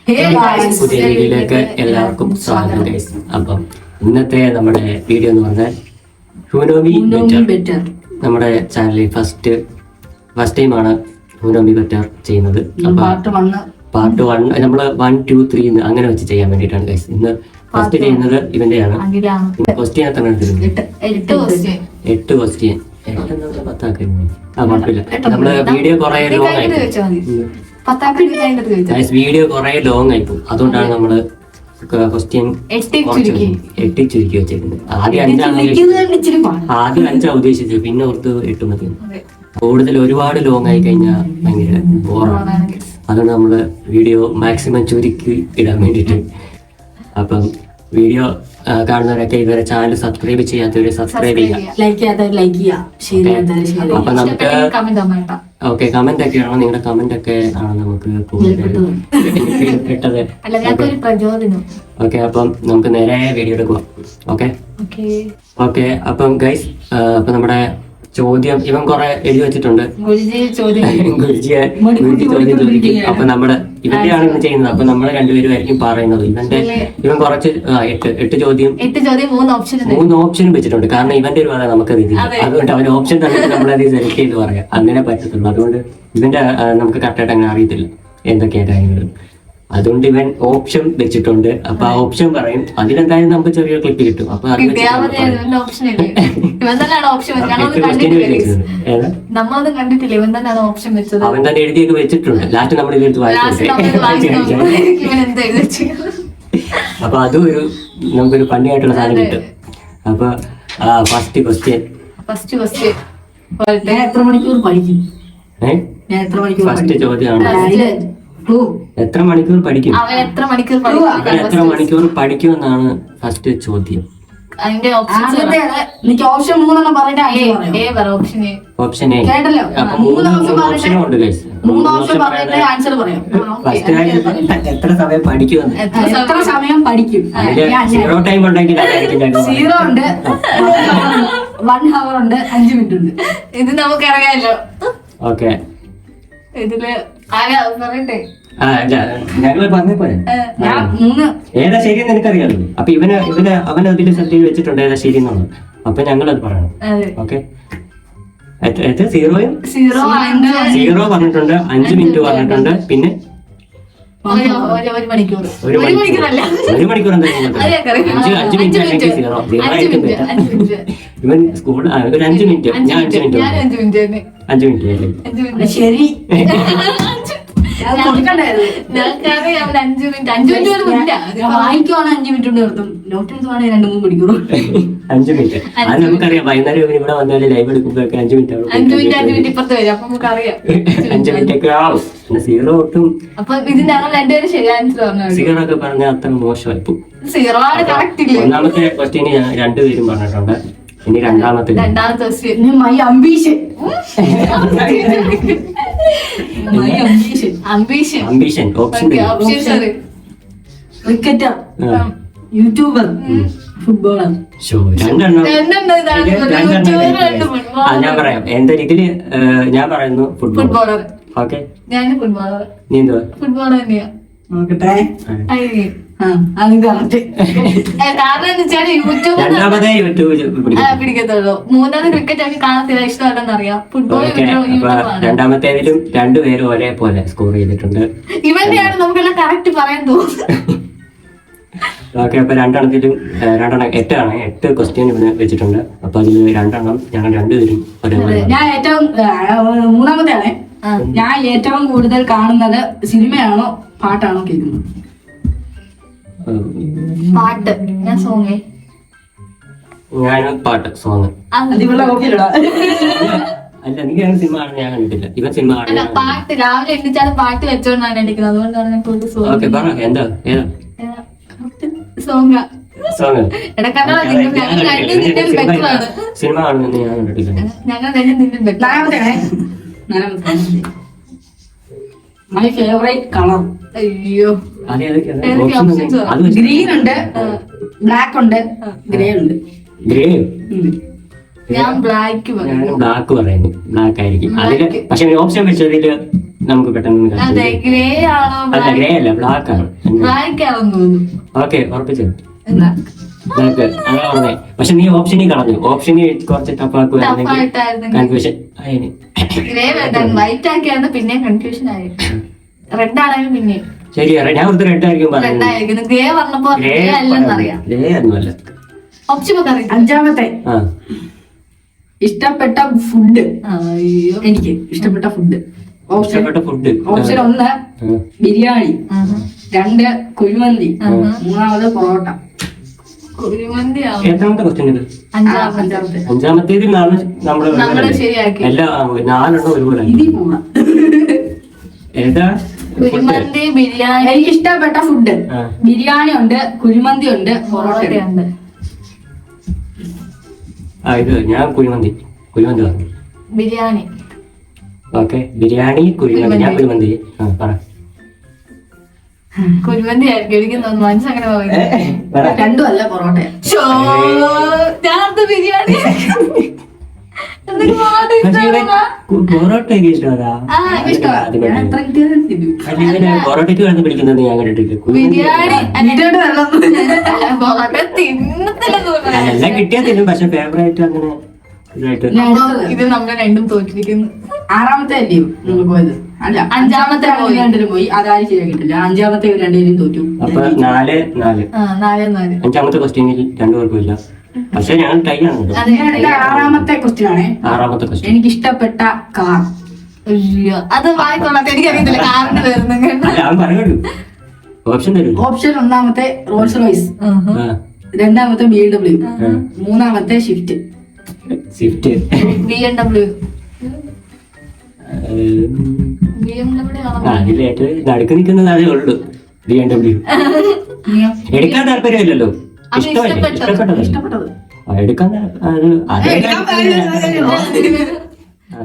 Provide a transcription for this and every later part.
പുതിയ വീഡിയോയിലേക്ക് എല്ലാവർക്കും സ്വാഗതം ഗൈസ്. അപ്പം ഇന്നത്തെ നമ്മുടെ വീഡിയോ എന്ന് പറഞ്ഞാൽ ഹൂനോമി ബെറ്റർ. നമ്മുടെ ചാനലിൽ ഫസ്റ്റ് ടൈമാണ് ഹൂനോമി ബെറ്റർ ചെയ്യുന്നത്. പാർട്ട് 1 നമ്മള് 1, 2, 3 അങ്ങനെ വെച്ച് ചെയ്യാൻ വേണ്ടിയിട്ടാണ് ഗൈസ്. ഇന്ന് ഫസ്റ്റ് ചെയ്യുന്നത് ഇവന്റെയാണ്. ക്വസ്റ്റ്യൻ എത്ര എടുത്തിട്ടുണ്ട്? 8 ക്വസ്റ്റ്യൻ. 10 കുഴപ്പമില്ല. നമ്മള് വീഡിയോ കുറെ ലോങ് ആയി പോകും. അതുകൊണ്ടാണ് നമ്മള് ക്വസ്റ്റ്യൻ 8 ചുരുക്കി വെച്ചേക്കുന്നത്. ആദ്യം 5 ഉദ്ദേശിച്ചു, പിന്നെ ഓർത്ത് 8 മതി. കൂടുതൽ ഒരുപാട് ലോങ് ആയി കഴിഞ്ഞാൽ ഭയങ്കര ബോറാണ്. അതുകൊണ്ട് നമ്മള് വീഡിയോ മാക്സിമം ചുരുക്കി ഇടാൻ വേണ്ടിട്ട്. അപ്പം വീഡിയോ കാണുന്നവരൊക്കെ ഇതുവരെ ചാനൽ സബ്സ്ക്രൈബ് ചെയ്യാത്തവര് സബ്സ്ക്രൈബ് ചെയ്യാം. അപ്പൊ നമുക്ക് ഓക്കെ, കമന്റ് ഒക്കെ ആണോ? നിങ്ങളുടെ കമന്റ് ഒക്കെ ആണ് നമുക്ക് കിട്ടത്. ഓക്കെ, അപ്പം നമുക്ക് നേരെ വീഡിയോ എടുക്കുക. ഓക്കെ അപ്പം ഗൈസ്, അപ്പൊ നമ്മുടെ ചോദ്യം ഇവൻ കുറെ എഴുതി വെച്ചിട്ടുണ്ട്. ഗുരുജി ചോദ്യം ചോദിക്കും. അപ്പൊ ഇവന്റെയാണ് ഇന്ന് ചെയ്യുന്നത്. അപ്പൊ നമ്മള് രണ്ടുപേരും പറയുന്നത്. ഇവൻ കുറച്ച് 8 ചോദ്യം 3 ഓപ്ഷനും വെച്ചിട്ടുണ്ട്. കാരണം ഇവന്റെ ഒരു ഭാഗം നമുക്ക് അറിയില്ല. അതുകൊണ്ട് അവൻ ഓപ്ഷൻ തന്നിട്ട് നമ്മളത് സെലക്ട് ചെയ്ത് പറയാം. അങ്ങനെ പറ്റത്തുള്ളൂ. അതുകൊണ്ട് ഇവന്റെ നമുക്ക് കറക്റ്റായിട്ട് അങ്ങനെ അറിയത്തില്ല എന്തൊക്കെയാ കാര്യങ്ങൾ. അതുകൊണ്ട് ഇവൻ ഓപ്ഷൻ വെച്ചിട്ടുണ്ട്. അപ്പൊ ആ ഓപ്ഷൻ പറയും. അതിലെന്തായാലും നമുക്ക് ചെറിയ ക്ലിപ്പ് കിട്ടും. അപ്പൊ അവൻ തന്നെ എഴുതിയൊക്കെ വെച്ചിട്ടുണ്ട്. ലാസ്റ്റ് നമ്മൾ ഇതെടുത്ത് വായിച്ചു. അപ്പൊ അതും നമുക്കൊരു പണിയായിട്ടുള്ള സാധനം കിട്ടും. അപ്പൊ ഫസ്റ്റ് ക്വസ്റ്റ്യൻ എത്ര മണിക്കൂർ പഠിക്കും? ഫസ്റ്റ് ചോദ്യമാണ്, എത്ര മണിക്കൂർ പഠിക്കും? അവൻ എത്ര മണിക്കൂർ പഠിക്കുമെന്നാണ് ഫസ്റ്റ് ചോദ്യം. Option A. അപ്പൊ 3 ഓപ്ഷനും ഉണ്ട് ഗൈസ്. 3 ഓപ്ഷൻ ആൻസർ പറയാം. എത്ര സമയം പഠിക്കുമെന്ന്. എത്ര സമയം പഠിക്കും? 0 ടൈം ഉണ്ടെങ്കിൽ 0 ഉണ്ട്, 1 hour ഉണ്ട്, 5 മിനിറ്റ് ഉണ്ട്. ഇത് നമുക്കറിയാലോ. ഓക്കെ, ഇതില് ആരാ പറയട്ടെ? ഞങ്ങൾ പറഞ്ഞപ്പോലെ ഏതാ ശരിയെന്ന് എനിക്കറിയാലോ. അപ്പൊ അവൻ അതിൽ സെറ്റ് ചെയ്ത് വെച്ചിട്ടുണ്ട് ഏതാ ശരി എന്നുള്ളത്. അപ്പൊ ഞങ്ങളത് പറയണം. ഓക്കെ, 0 പറഞ്ഞിട്ടുണ്ട്, 5 മിനിറ്റ് പറഞ്ഞിട്ടുണ്ട്, പിന്നെ 1 മണിക്കൂർ. 1 മണിക്കൂർ എന്തായാലും 5 മിനിറ്റ് അല്ലെങ്കിൽ 0 ആയിരിക്കും. ഇവൻ സ്കൂൾ ഒരു 5 മിനിറ്റ്, ഞാൻ 5 മിനിറ്റ്. 5 മിനിറ്റ് ശരി. വായിക്കുവാണ് 5 മിനിറ്റ് കൊണ്ട് നിർത്തും. നോട്ട് എടുത്തുവാണെങ്കിൽ 2-3 മണിക്കൂർ. 5 മിനിറ്റ് അത് നമുക്കറിയാം. വൈകുന്നേരം ഇവിടെ വന്നാലും ലൈവ് എടുക്കുമ്പോഴൊക്കെ 5 മിനിറ്റ് ആവും. 5 മിനിറ്റ് ഇപ്പുറത്ത് വരും. അപ്പൊ നമുക്കറിയാം 5 മിനിറ്റ് ഒക്കെ ആവും. 0 ഒട്ടും. അപ്പൊ ഇതിന് ഞങ്ങൾ രണ്ടുപേരും ശരി ആൻസർ പറഞ്ഞു. 0 ഒക്കെ പറഞ്ഞാൽ അത്ര മോശമായി പോകും. 0 ആണ് കറക്റ്റ് ഇല്ല. ഒന്നാമത്തെ ക്വസ്റ്റ്യന് 2 പേരും പറഞ്ഞിട്ടുണ്ട്. ഇനി രണ്ടാമത്തെ question my ambition. Option cricketer, YouTuber, footballer. ഞാൻ പറയാം. എന്റെ ഇതില് ഞാൻ പറയുന്നു ഫുട്ബോളർ. ഓക്കെ, നീ എന്തുവാ? ഫുട്ബോളർ തന്നെയാ. നോക്കട്ടെ. പിടിക്കത്തുള്ളൂ. 3ാമത് ക്രിക്കറ്റ് എനിക്ക് കാണത്തില്ല, ഇഷ്ടമല്ലെന്ന് അറിയാം. ഫുട്ബോൾ രണ്ടാമത്തേതിലും 2 പേരും ഒരേപോലെ സ്കോർ ചെയ്തിട്ടുണ്ട്. ഇവന്റെയാണ് നമുക്കെല്ലാം കറക്റ്റ് പറയാൻ തോന്നുന്നത്. ഓക്കെ, അപ്പൊ 8 ആണ്. 8 ക്വസ്റ്റ്യൻ ഇവിടെ വെച്ചിട്ടുണ്ട്. അപ്പൊ അതിൽ 2 ഞങ്ങൾ 2 പേരും ഒരേപോലെ. ഞാൻ ഏറ്റവും 3ാമത്തെയാണ്. ഞാൻ ഏറ്റവും കൂടുതൽ കാണുന്നത് സിനിമയാണോ പാട്ടാണോ കേൾക്കുന്നത്? പാട്ട്. ഞാൻ സോങ്. ഞാൻ പാട്ട്, സോങ്. അല്ല, നീ സിനിമ കാണുന്നത് ഞാൻ കണ്ടിട്ടില്ല. ഇവൻ സിനിമ കാണുന്നത് പാട്ട്. രാവിലെ എണ്ണിച്ചാലും പാട്ട് വെച്ചോണ്ടാണ് എണ്ണിക്കുന്നത്. അതുകൊണ്ടാണ് ഞാൻ കൂടുതൽ സോങ്. ഓക്കെ, പറ. എന്താ സോങ്? സിനിമ കാണുന്നത് ഞാൻ കണ്ടിട്ടില്ല. My favourite colour. അയ്യോ, ഗ്രീൻ ഉണ്ട്, ബ്ലാക്ക് ഉണ്ട്, ഗ്രേ ഉണ്ട്. ഗ്രേ. ഞാൻ ബ്ലാക്ക് പറയുന്നു. ബ്ലാക്ക് ആയിരിക്കും അതില്. പക്ഷെ ഓപ്ഷൻ വെച്ചതില് നമുക്ക് പെട്ടെന്ന് അതെ ഗ്രേ ആണോ അല്ല ഗ്രേ അല്ല ബ്ലാക്ക് ആണ് ബ്ലാക്ക് ആണെന്ന് തോന്നുന്നു. ഓക്കെ ഉറപ്പിച്ചു എന്നാ നിനക്ക് അതാ പറഞ്ഞേ. പക്ഷെ നീ ഓപ്ഷനിൽ കളഞ്ഞു. ഓപ്ഷനിൽ കുറച്ച് ടഫാക്കുവായിരുന്നെങ്കിൽ ടഫായിട്ടായിരുന്നു. കൺഫ്യൂഷൻ അതിന് ഗ്രേ വേണ്ടായിരുന്നു, വൈറ്റ് ആക്കിയായിരുന്നു പിന്നെ കൺഫ്യൂഷൻ ആയി. റെഡ് ആണെങ്കിൽ പിന്നെ ശരി ഞാൻ ഒരു റെഡ് ആയിരിക്കും റെഡ് പറയുന്നത്. ആയിരിക്കുന്നു. ഗ്രേ പറഞ്ഞപ്പോ ഗ്രേ ഗ്രേ അല്ലെന്ന് അറിയാം. ഗ്രേ ഒന്നുമല്ല. ഓപ്ഷൻ ഒക്കെ അറിയാം. അഞ്ചാമത്തെ ആ ഇഷ്ടപ്പെട്ട ഫുഡ്. അയ്യോ. എനിക്ക് ഇഷ്ടപ്പെട്ട ഫുഡ് ഓപ്ഷൻ ഇഷ്ടപ്പെട്ട ഫുഡ് ഓപ്ഷൻ 1 ബിരിയാണി, 2 കുഴിമന്തി, 3 പൊറോട്ട. കുഴിമന്തി ആവും. എത്രാമത്തെ ക്വസ്റ്റ്യൻ ഇത്? അഞ്ചാമത്തെ. അഞ്ചാമത്തേതിൽ നമ്മള് ശരിയാക്കി. എല്ലാ 4 ഒരുപോലെ ഇതിൽ പോവാ. ഏതാ കുഴിമന്തി, ബിരിയാണി. എനിക്ക് ഇഷ്ടപ്പെട്ട ഫുഡ് ആ. ബിരിയാണി ഉണ്ട്, കുഴിമന്തി ഉണ്ട്, പൊറോട്ട ഉണ്ട്. പൊറോട്ടയുണ്ട്. ആ ഇത് ഞാൻ കുഴിമന്തി പറഞ്ഞു. ബിരിയാണി. ഓക്കെ ബിരിയാണി കുഴിമന്തി. ഞാൻ കുഴിമന്തി. ആ പറ കുഴിമന്തി ആയിരിക്കും എനിക്ക് തോന്നുന്നു. മനസ്സങ്ങനെ പറയുന്നത്. പറ. രണ്ടും അല്ല പൊറോട്ട. ഞാൻ ബിരിയാണി പക്ഷേ ഇവൻ പൊറോട്ട ഒക്കെ ഇഷ്ടമല്ല. ആ, ഇഷ്ടമാണ്. ഞാൻ എത്ര കിട്ടിയാലും തിന്നും. പൊറോട്ടയ്ക്ക് കിടന്ന് പിടിക്കുന്നത് ഞാൻ കണ്ടിട്ടില്ല. ബിരിയാണി ഇതിനോട് വെള്ളം പൊറോട്ട തിന്നത്തില്ലെന്ന് തോന്നുന്നു. എല്ലാം കിട്ടിയാൽ തിന്നും. പക്ഷെ ഫേവറേറ്റ് അങ്ങനെ ഇതായിട്ട് ഇത് നമ്മൾ രണ്ടും തോറ്റിരിക്കുന്നു. ആറാമത്തെ അല്ലയോ നിങ്ങൾ പോയത്? അല്ല അഞ്ചാമത്തെ പോയി. രണ്ടിലും പോയി. അതാരും ശരിയാക്കിയിട്ടില്ല. അഞ്ചാമത്തെ ഇവർ രണ്ടുപേരും തോറ്റു. അപ്പൊ 4-4. 4-4. അഞ്ചാമത്തെ ക്വസ്റ്റ്യനിൽ 2 പേർക്കും ഇല്ല. പക്ഷെ ഞങ്ങൾ ടൈ ആണ് കേട്ടോ. എന്റെ ആറാമത്തെ ക്വസ്റ്റ്യൻ ആണ്. ആറാമത്തെ ക്വസ്റ്റ്യൻ എനിക്ക് ഇഷ്ടപ്പെട്ട കാർ. അയ്യോ അത് വായിക്കൊള്ളാത്ത എനിക്കറിയത്തില്ല കാറിന് വരുന്നു കേട്ടോ. അല്ല അവൻ പറയുള്ളൂ. ഓപ്ഷൻ തരൂ. Option 1 Rolls Royce, 2 BMW, 3 shift. Swift BMW. BMW ആണോ? അതിൽ ഏറ്റവും നടുക്ക് നിൽക്കുന്നത് അതേ ഉള്ളൂ. BMW എടുക്കാൻ താല്പര്യമില്ലല്ലോ. അത് ഇഷ്ടമല്ലേ? ഇഷ്ടപ്പെട്ടത്. ഇഷ്ടപ്പെട്ടത് എടുക്കാൻ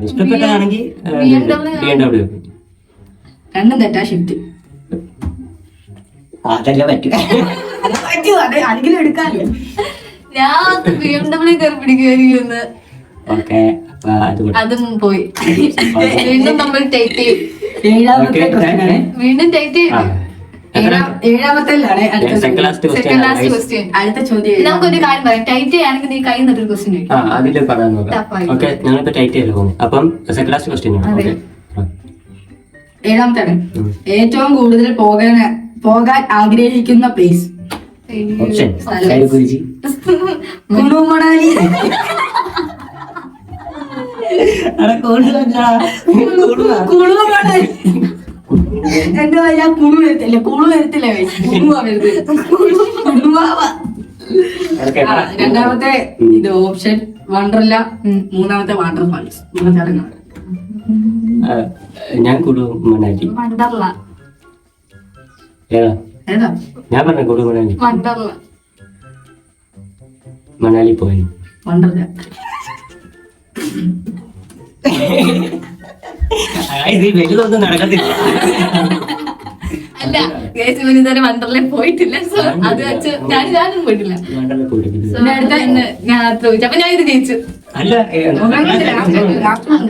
ഇഷ്ടപ്പെട്ടതാണെങ്കിൽ BMW. രണ്ടും തെറ്റാ. ഷിഫ്റ്റ് അതല്ല പറ്റും. അല്ലെങ്കിലും എടുക്കാല്ലോ. ഞാൻ BMW കയറി പിടിക്കുമായിരിക്കുന്നു. ഓക്കെ അപ്പൊ അത് വിട്ടു. അതും പോയി. വീണ്ടും നമ്മൾ ടൈറ്റ് ചെയ്യും. ഏഴാമത്തെ Okay, ക്വസ്റ്റ്യൻ ആണ്. വീണ്ടും ടൈറ്റ് ആ. ചെയ്യും. എത്ര? ഏഴാമത്തേലാണ് Second last question സെക്കൻഡ് ആണ് ലാസ്റ്റ് guys. ക്വസ്റ്റ്യൻ. അടുത്ത ചോദ്യം. നമുക്കൊരു കാര്യം പറയാം. ടൈറ്റ് ചെയ്യുകയാണെങ്കിൽ നീ കൈ നിന്നൊരു ക്വസ്റ്റ്യൻ ചോദിക്കും. ആ അതില് പറയാൻ നോക്കാം. Tough ആയി. ഓക്കെ ഞങ്ങളിപ്പോ ടൈറ്റ് ചെയ്യല്ലോ പോകുന്നത്. അപ്പം സെക്കൻഡ് ലാസ്റ്റ് ക്വസ്റ്റ്യൻ ആണ്. അതെ. ഓക്കെ ഏഴാമത്താണ് ഏറ്റവും കൂടുതൽ പോകാൻ ആഗ്രഹിക്കുന്ന പ്ലേസ്. ഓപ്ഷൻ സ്ഥലം. ഗുരുജി. കുളു മണാലി. കുളു മണാലി. എന്റെ വയ്യ കുളു വരത്തില്ല. കുളു വരത്തില്ല. കുളുവാ വരുന്നത്. കുളുവാവ. ഓക്കെ ആ, രണ്ടാമത്തെ ഇത് ഓപ്ഷൻ വണ്ടർല, 3 വാട്ടർഫാൾസ്. ചടങ്ങാണ്. ഞാൻ കുളു മണാലി. വണ്ടർല. ഏതാ ഏതാ? ഞാൻ പറഞ്ഞ കുളു മണാലി. വണ്ടർല. മണാലി പോയി. വണ്ടർല. ഇത് വലുതൊന്നും നടക്കത്തില്ല. അല്ല ഇതുവരെ വണ്ടർലയിൽ പോയിട്ടില്ല. സോ അത് വെച്ച് ഞാനും പോയിട്ടില്ല. മണാലി പോയിട്ടില്ല. So, അടുത്ത ഞാൻ ചോദിച്ചു. അപ്പൊ ഞാൻ ഇത് ജയിച്ചു. അല്ല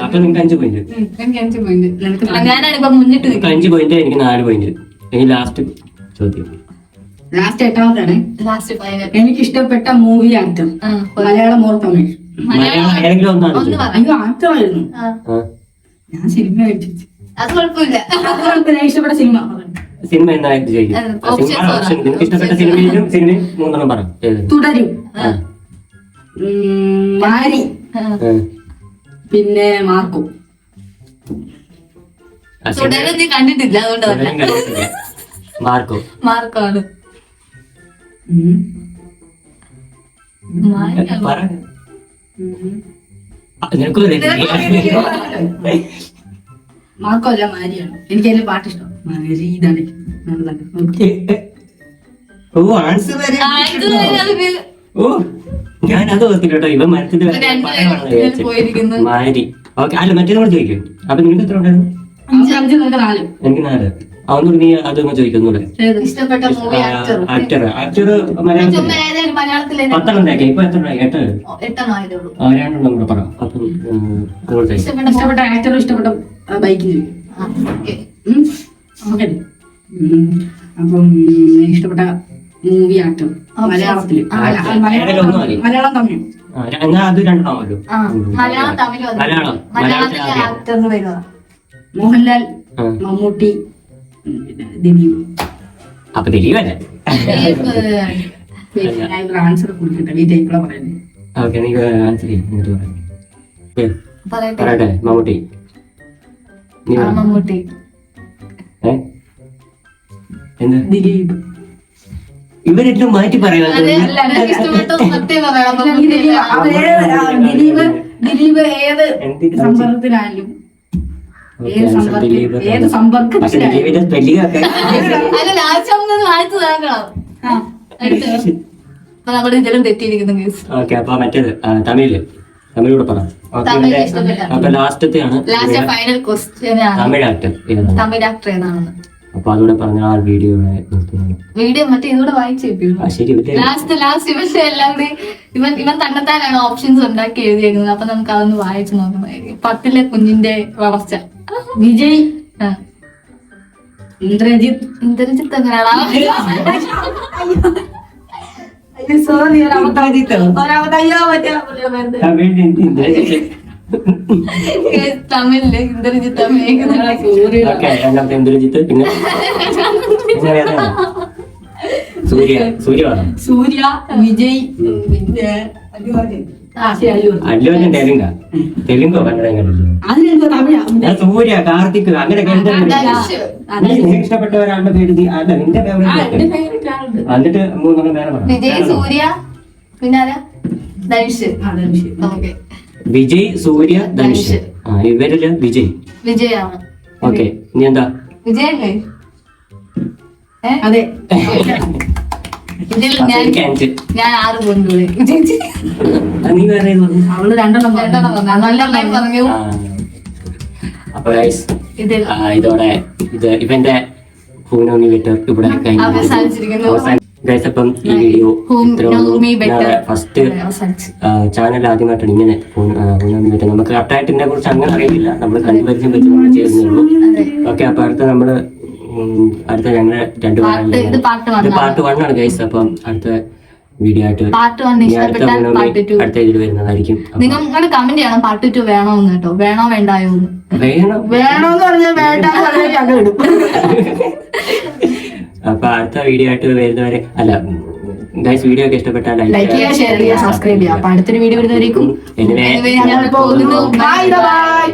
അപ്പൊ നിങ്ങൾക്ക് 5 പോയിന്റ്. എനിക്ക് 5 പോയിന്റ്. ഞാനാണിപ്പോ മുന്നിട്ട് നിങ്ങൾക്ക് 5 പോയിന്റ്, എനിക്ക് 4 പോയിന്റ്. ഇനി ലാസ്റ്റ് ചോദ്യം. ലാസ്റ്റ് എട്ടാമത്താണ്. ലാസ്റ്റ് 5. എനിക്ക് ഇഷ്ടപ്പെട്ട movie actor. Malayalam or Tamil? Malayalam ഏതെങ്കിലും ഒന്നാണ് ഒന്ന് ചോദിച്ചത്. പറ. അയ്യോ ആക്ടർ ആയിരുന്നു. ആ. ഞാൻ സിനിമ ആയിട്ട് അത് കുഴപ്പമില്ല. ഇഷ്ടപ്പെട്ട സിനിമ. സിനിമ എന്നായിട്ട് ചോദിക്കും. Options സിനിമ പറ. ഓപ്ഷൻ നിങ്ങൾക്ക് ഇഷ്ടപ്പെട്ട സിനിമയും 3 പറ. ഏത്? തുടരും, ആ. മാരി, ആ. ആ. പിന്നെ മാർക്കോ. ആ, സിനിമ- തുടരും നീ കണ്ടിട്ടില്ല അതുകൊണ്ട് തുടരും തന്നെ കണ്ടിട്ടില്ല. മാർക്കോ. മാർക്കാണ്. പറ. നിനക്കും മാർക്കോ അല്ല മാരിയാണ്. എനിക്ക് അതിന്റെ പാട്ട് ഇഷ്ടം. മാരി ഇതാണ്. ഓ ആൻസർ വരെ. ഓ ഞാൻ അത് ഓർത്തില്ല കേട്ടോ. ഇവ മരത്തിന്റെ പോയിരിക്കുന്നു. മാരി. ഓക്കെ അല്ല മറ്റേ നമ്മൾ ചോദിക്കും. അപ്പൊ നിങ്ങൾക്ക് എത്ര ഉണ്ടായിരുന്നു? 5 4 എനിക്ക് 4. അതൊന്നും നീ അതൊന്നും ചോദിക്കുന്നൂടെ. ഇഷ്ടപ്പെട്ട മൂവി ആക്ടർ. ആക്ടർ മലയാളത്തിൽ ചുമ്മാ ഏതായാലും മലയാളത്തിലെ 10 ഉണ്ടാക്കി. ഇപ്പൊ എത്ര 8? 8 ആയതേ ഉള്ളൂ. 2 കൂടെ പറ. അപ്പം ഇഷ്ടപ്പെട്ട ഇഷ്ടപ്പെട്ട ആക്ടറും ഇഷ്ടപ്പെട്ട ബൈക്കിൽ. ഓക്കെ. ഓക്കെ. അപ്പം ഇഷ്ടപ്പെട്ട മൂവി ആക്ടർ മലയാളത്തില് മലയാളം തമിഴ് എന്നാ അത് രണ്ടാമല്ലോ. മലയാളം തമിഴ് മലയാളം മലയാളത്തിലെ ആക്ടറിന് പേര് പറ. മോഹൻലാൽ, മമ്മൂട്ടി, ദിലീപ്. അപ്പൊ ദിലീപല്ലേ? ഞാൻ ഒരു ആൻസർ കൊടുക്കട്ടെ, ഈ ടൈപ്പിലാണ് പറയുന്നത്. ഓക്കെ, നീ ആൻസർ ചെയ്യും. പറയട്ടെ. പറയട്ടെ. മമ്മൂട്ടി. നീ പറ. മമ്മൂട്ടി. എന്ത്? ദിലീപ്. ഇവരെല്ലാം മാറ്റി പറയാൻ അതെ, അല്ല, എനിക്ക് ഇഷ്ടപ്പെട്ട സത്യം പറയണം. ദിലീപ് ഏത് സമ്പർക്കത്തിലായാലും ഏത് സമ്പർക്കത്തിലായാലും അല്ല, ലാസ്റ്റ് ആവുന്നത് വായിച്ചു നോക്കണം. അപ്പൊ നമ്മുടെ ഇതിലും തെറ്റിയിരിക്കുന്ന കേസ്. ഓക്കെ, അപ്പൊ മറ്റേത് തമിഴിലൂടെ പറ. തമിഴ് ഇഷ്ടപ്പെട്ട അപ്പൊ ലാസ്റ്റത്തെയാണ് ലാസ്റ്റ് ഫൈനൽ ക്വസ്റ്റ്യൻ ആണ്. തമിഴ് ആക്ടർ ഏതാണ്? തമിഴ് ആക്ടർ ഏതാണെന്ന് അപ്പൊ അതുകൂടെ പറഞ്ഞ ആ വീഡിയോ നിർത്തുന്നു. വീഡിയോ മറ്റേ ഇതുകൂടെ വായിച്ചേപ്പിക്കും. ശരി. ലാസ്റ്റ് ഇവന്റെ എല്ലാം കൂടി ഇവൻ തന്നെത്താനാണ് ഓപ്ഷൻസ് ഉണ്ടാക്കി എഴുതിയേക്കുന്നത്. അപ്പൊ നമുക്ക് അതൊന്ന് വായിച്ചു നോക്കുന്നതായിരിക്കും. 10ലെ കുഞ്ഞിന്റെ വളർച്ച. വിജയ്, ആ. ഇന്ദ്രജിത്ത്. ഇന്ദ്രജിത്ത് എങ്ങനെയാണോ? സോറി, തമിഴില് ഇന്ദ്രജിത്ത് ഓക്കെ, രണ്ടാമത്തെ ഇന്ദ്രജിത്ത്. പിന്നെ സൂര്യ പറഞ്ഞു. സൂര്യ, വിജയ്, പിന്നെ അല്ലു തെലുങ്കോ കന്നഡ അതിനെന്തോ തമിഴാ. സൂര്യ, കാർത്തിക്, അങ്ങനെ ഇഷ്ടപ്പെട്ട ഒരാളുടെ പേര് അല്ല നിന്റെ ഫേവറേറ്റ്. എന്നിട്ട് മൂന്നെണ്ണം വേറെ പറഞ്ഞു. വിജയ്, സൂര്യ, പിന്നെ ആരാ? ധനുഷ്. ഓക്കെ, വിജയ്, സൂര്യ, ധനുഷ്. ഇവരില് വിജയാണ്. ഓക്കെ, ഇനി എന്താ? വിജയല്ലേ? അതെ. ഇതിൽ എനിക്ക് 5. ഞാൻ 6 കൊണ്ടുപോയി. വിജയിച്ച് നീ വേറെ അവള് രണ്ടെണ്ണം പറഞ്ഞു. അപ്പൊ ഗൈസ്, ഇതിൽ ഇതോടെ ഇവന്റെ ഹൂനോമി ബെറ്റർ ഇവിടെ അവസാനിച്ചിരിക്കുന്നു. ഗൈസ്, അപ്പം ഈ വീഡിയോ ഫസ്റ്റ് ചാനൽ ആദ്യമായിട്ടാണ് ഇങ്ങനെ ഹൂനോമി ബെറ്റർ. നമുക്ക് കറക്റ്റായിട്ട് ഇതിനെ കുറിച്ച് അങ്ങനെ അറിയില്ല. നമ്മൾ കണ്ടുപരിചയം വെച്ച് നമ്മൾ ചെയ്യുന്നുള്ളൂ. ഓക്കെ, അപ്പൊ അടുത്ത ഞങ്ങള് ഇത് പാർട്ട് 1 ആണ് ഗൈസ്. അപ്പം അടുത്ത വീഡിയോ ആയിട്ട് പാർട്ട് 1 ഇഷ്ടപ്പെട്ടാൽ പാർട്ട് 2 അടുത്ത ഇതിൽ വരുന്നതായിരിക്കും. നിങ്ങൾ കമന്റ് ചെയ്യണം പാർട്ട് 2 വേണോന്ന് കേട്ടോ. വേണോ വേണ്ടായോ വേണോന്ന് പറഞ്ഞാൽ വേണ്ട. അപ്പൊ അടുത്ത വീഡിയോ ആയിട്ട് വരുന്നവരെ ഗൈസ്, വീഡിയോ ഒക്കെ ഇഷ്ടപ്പെട്ടാൽ ലൈക്ക് ചെയ്യുക, ഷെയർ ചെയ്യുക, സബ്സ്ക്രൈബ് ചെയ്യുക. അപ്പൊ അടുത്തൊരു വീഡിയോ വരുന്നവരേക്കും എനിവേ പോകുന്നു. Bye bye.